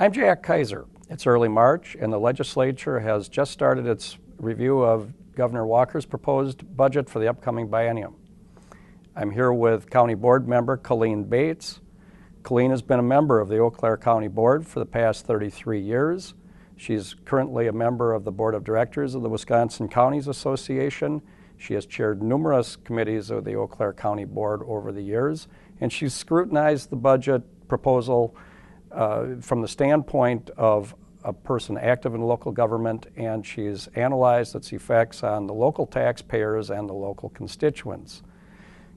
I'm Jack Kaiser. It's early March, and the legislature has just started its review of Governor Walker's proposed budget for the upcoming biennium. I'm here with County Board member Colleen Bates. Colleen has been a member of the Eau Claire County Board for the past 33 years. She's currently a member of the Board of Directors of the Wisconsin Counties Association. She has chaired numerous committees of the Eau Claire County Board over the years, and she's scrutinized the budget proposal from the standpoint of a person active in local government, and she's analyzed its effects on the local taxpayers and the local constituents.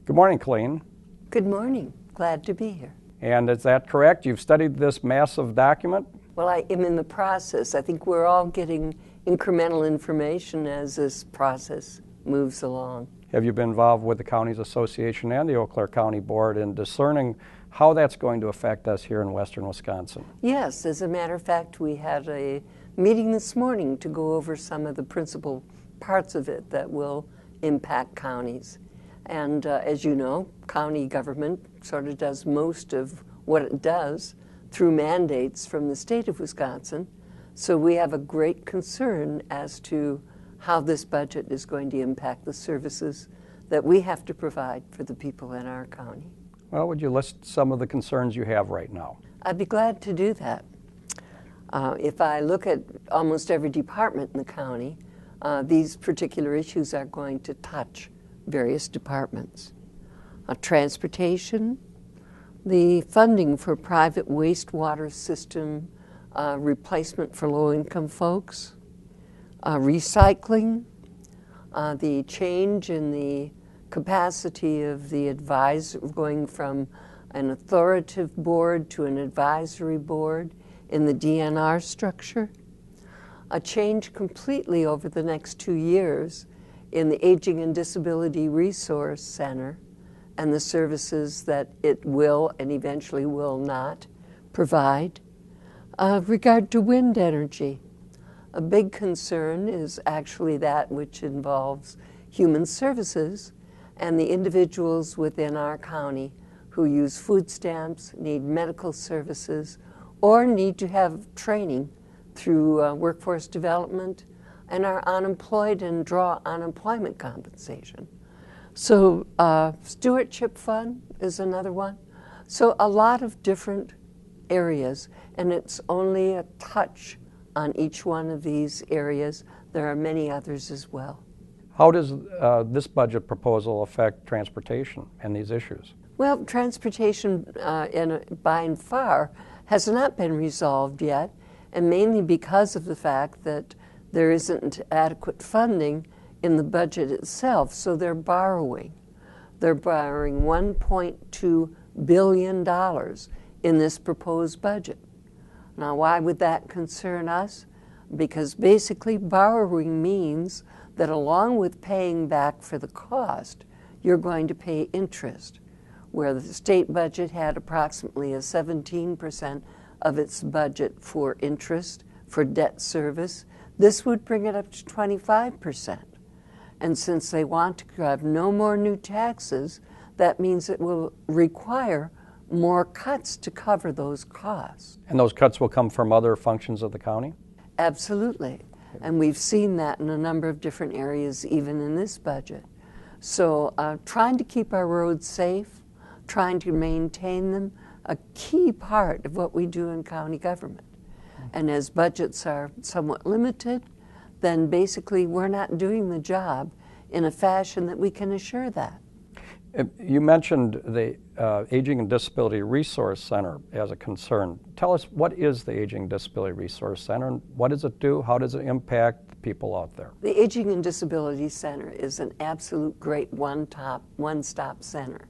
Good morning, Colleen. Good morning. Glad to be here. And is that correct? You've studied this massive document? Well, I am in the process. I think we're all getting incremental information as this process moves along. Have you been involved with the Counties Association and the Eau Claire County Board in discerning how that's going to affect us here in western Wisconsin? Yes, as a matter of fact, we had a meeting this morning to go over some of the principal parts of it that will impact counties. And as you know, county government sort of does most of what it does through mandates from the state of Wisconsin. So we have a great concern as to how this budget is going to impact the services that we have to provide for the people in our county. Well, would you list some of the concerns you have right now? I'd be glad to do that. If I look at almost every department in the county, these particular issues are going to touch various departments. Transportation, the funding for private wastewater system replacement for low-income folks, recycling, the change in the capacity of the advisor, going from an authoritative board to an advisory board in the DNR structure, a change completely over the next 2 years in the Aging and Disability Resource Center and the services that it will and eventually will not provide. Regard to wind energy, a big concern is actually that which involves human services and the individuals within our county who use food stamps, need medical services, or need to have training through workforce development and are unemployed and draw unemployment compensation. So Stewardship Fund is another one. So a lot of different areas, and it's only a touch on each one of these areas. There are many others as well. How does this budget proposal affect transportation and these issues? Well, transportation by and far has not been resolved yet, and mainly because of the fact that there isn't adequate funding in the budget itself, so they're borrowing. They're borrowing $1.2 billion in this proposed budget. Now, why would that concern us? Because basically borrowing means that along with paying back for the cost, you're going to pay interest, where the state budget had approximately a 17% of its budget for interest, for debt service. This would bring it up to 25%. And since they want to have no more new taxes, that means it will require more cuts to cover those costs. And those cuts will come from other functions of the county? Absolutely. And we've seen that in a number of different areas, even in this budget. So trying to keep our roads safe, trying to maintain them, a key part of what we do in county government. And as budgets are somewhat limited, then basically we're not doing the job in a fashion that we can assure that. You mentioned the Aging and Disability Resource Center as a concern. Tell us, what is the Aging and Disability Resource Center, and what does it do? How does it impact the people out there? The Aging and Disability Center is an absolute great one-stop center.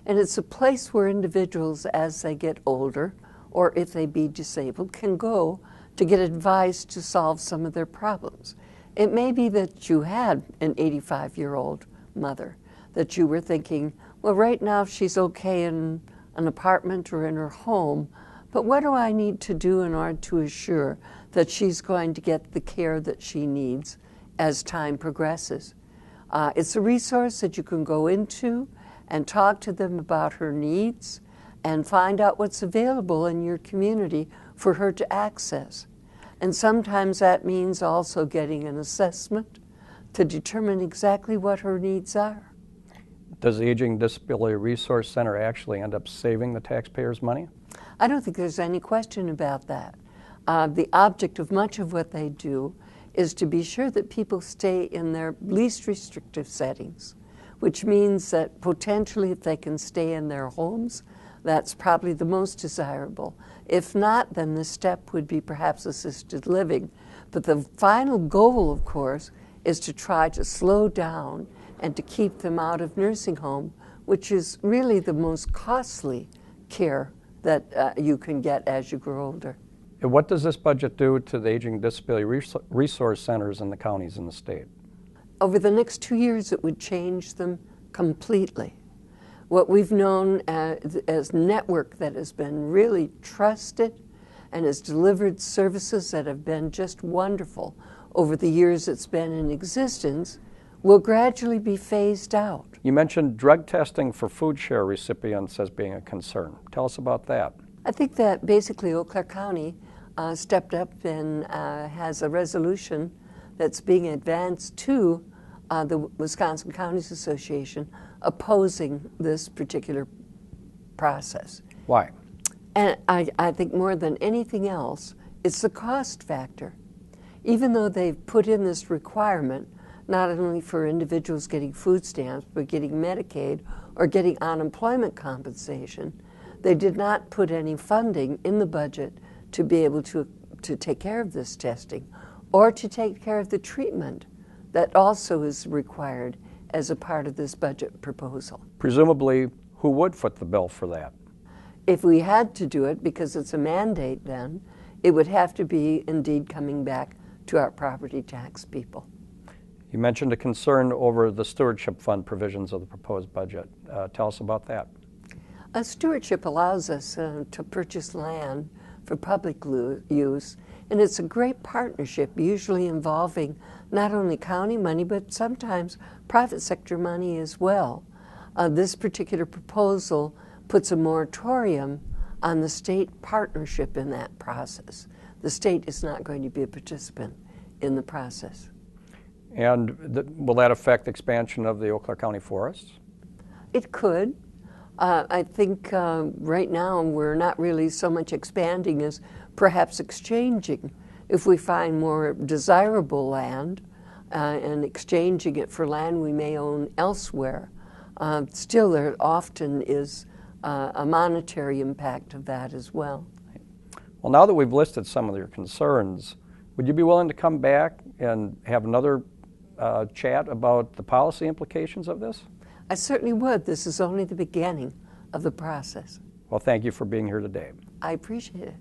And it's a place where individuals, as they get older, or if they be disabled, can go to get advice to solve some of their problems. It may be that you had an 85-year-old mother that you were thinking, well, right now she's okay in an apartment or in her home, but what do I need to do in order to assure that she's going to get the care that she needs as time progresses? It's a resource that you can go into and talk to them about her needs and find out what's available in your community for her to access. And sometimes that means also getting an assessment to determine exactly what her needs are. Does the Aging Disability Resource Center actually end up saving the taxpayers' money? I don't think there's any question about that. The object of much of what they do is to be sure that people stay in their least restrictive settings, which means that potentially if they can stay in their homes, that's probably the most desirable. If not, then the step would be perhaps assisted living. But the final goal, of course, is to try to slow down and to keep them out of nursing home, which is really the most costly care that you can get as you grow older. And what does this budget do to the Aging Disability Resource Centers in the counties in the state? Over the next 2 years, it would change them completely. What we've known as network that has been really trusted and has delivered services that have been just wonderful over the years it's been in existence will gradually be phased out. You mentioned drug testing for food share recipients as being a concern. Tell us about that. I think that basically Eau Claire County stepped up and has a resolution that's being advanced to the Wisconsin Counties Association opposing this particular process. Why? And I think more than anything else, it's the cost factor. Even though they've put in this requirement, not only for individuals getting food stamps, but getting Medicaid or getting unemployment compensation, they did not put any funding in the budget to be able to take care of this testing or to take care of the treatment that also is required as a part of this budget proposal. Presumably, who would foot the bill for that? If we had to do it, because it's a mandate then, it would have to be indeed coming back to our property tax people. You mentioned a concern over the Stewardship Fund provisions of the proposed budget. Tell us about that. A stewardship allows us to purchase land for public use, and it's a great partnership, usually involving not only county money, but sometimes private sector money as well. This particular proposal puts a moratorium on the state partnership in that process. The state is not going to be a participant in the process. And will that affect expansion of the Eau Claire County forests? It could. I think right now we're not really so much expanding as perhaps exchanging. If we find more desirable land and exchanging it for land we may own elsewhere, still there often is a monetary impact of that as well. Well, now that we've listed some of your concerns, would you be willing to come back and have another chat about the policy implications of this? I certainly would. This is only the beginning of the process. Well, thank you for being here today. I appreciate it.